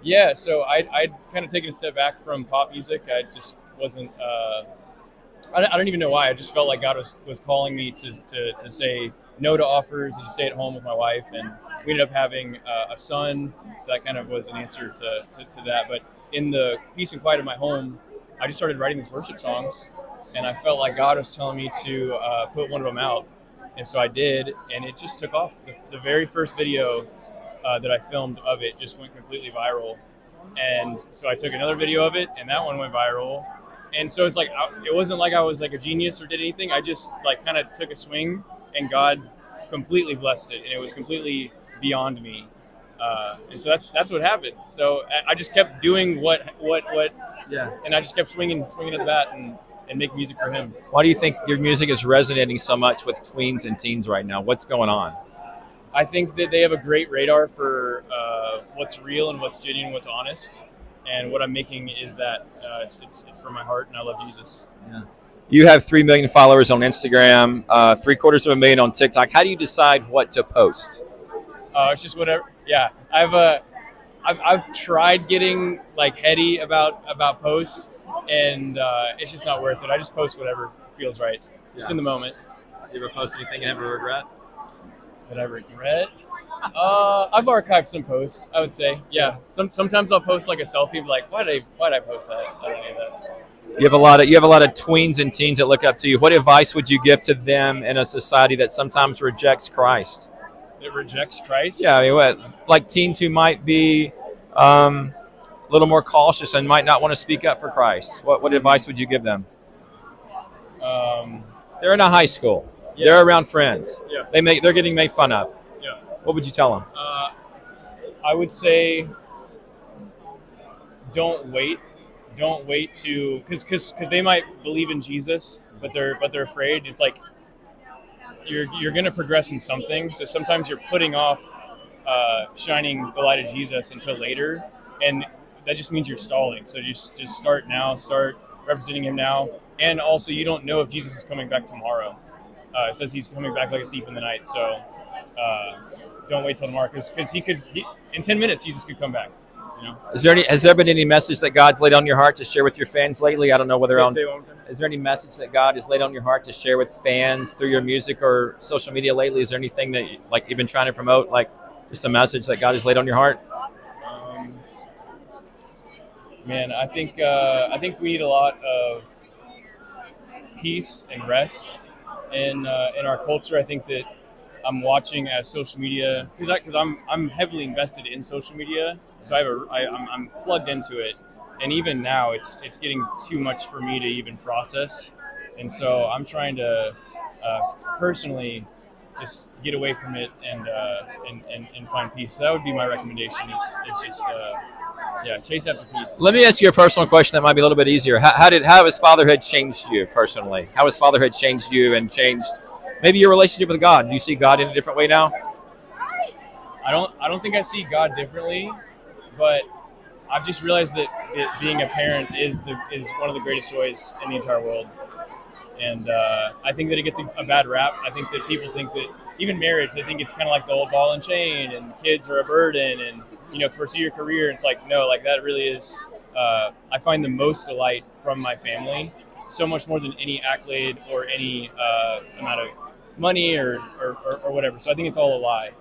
Yeah, so I'd kind of taken a step back from pop music. I just wasn't. I don't even know why. I just felt like God was calling me to say no to offers and to stay at home with my wife. And we ended up having a son, so that kind of was an answer to that. But in the peace and quiet of my home, I just started writing these worship songs, and I felt like God was telling me to put one of them out. And so I did, and it just took off. The very first video that I filmed of it just went completely viral. And so I took another video of it, and that one went viral. And so it's like, it wasn't like I was like a genius or did anything. I just like kind of took a swing, and God completely blessed it, and it was completely beyond me. And so that's what happened. So I just kept doing what, Yeah. and I just kept swinging at the bat and make music for Him. Why do you think your music is resonating so much with tweens and teens right now? What's going on? I think that they have a great radar for what's real and what's genuine, what's honest. And what I'm making is that it's from my heart, and I love Jesus. Yeah. You have 3 million followers on Instagram, 750,000 on TikTok. How do you decide what to post? It's just whatever. Yeah, I've tried getting like heady about posts, and it's just not worth it. I just post whatever feels right, just in the moment. You ever post anything and have a regret? That I regret. I've archived some posts, I would say. Yeah. Sometimes I'll post like a selfie, like why'd I post that? I don't need that. You have a lot of tweens and teens that look up to you. What advice would you give to them in a society that sometimes rejects Christ? It rejects Christ. Yeah, I mean, like teens who might be a little more cautious and might not want to speak up for Christ. What advice would you give them? They're in a high school. Yeah. They're around friends. Yeah. They're getting made fun of. Yeah. What would you tell them? I would say don't wait to because they might believe in Jesus, but they're afraid. It's like you're going to progress in something, so sometimes you're putting off shining the light of Jesus until later, and that just means you're stalling. So just start now, start representing Him now. And also, you don't know if Jesus is coming back tomorrow. It says He's coming back like a thief in the night, so don't wait till tomorrow, because in 10 minutes Jesus could come back. You know? Has there been any message that God's laid on your heart to share with your fans lately? I don't know whether Say one more time. Is there any message that God has laid on your heart to share with fans through your music or social media lately? Is there anything that you've been trying to promote, like just a message that God has laid on your heart? Man, I think we need a lot of peace and rest in our culture. I think that I'm watching as social media, because I'm heavily invested in social media, so I'm plugged into it, and even now it's getting too much for me to even process, and so I'm trying to personally just get away from it and find peace. So that would be my recommendation. Is just chase after peace. Let me ask you a personal question that might be a little bit easier. How has fatherhood changed you personally? How has fatherhood changed you and changed maybe your relationship with God? Do you see God in a different way now? I don't think I see God differently, but I've just realized that being a parent is one of the greatest joys in the entire world. And I think that it gets a bad rap. I think that people think that even marriage, they think it's kind of like the old ball and chain, and kids are a burden, and pursue your career. It's like, no, like that really is. I find the most delight from my family, so much more than any accolade or any amount of money or whatever. So I think it's all a lie.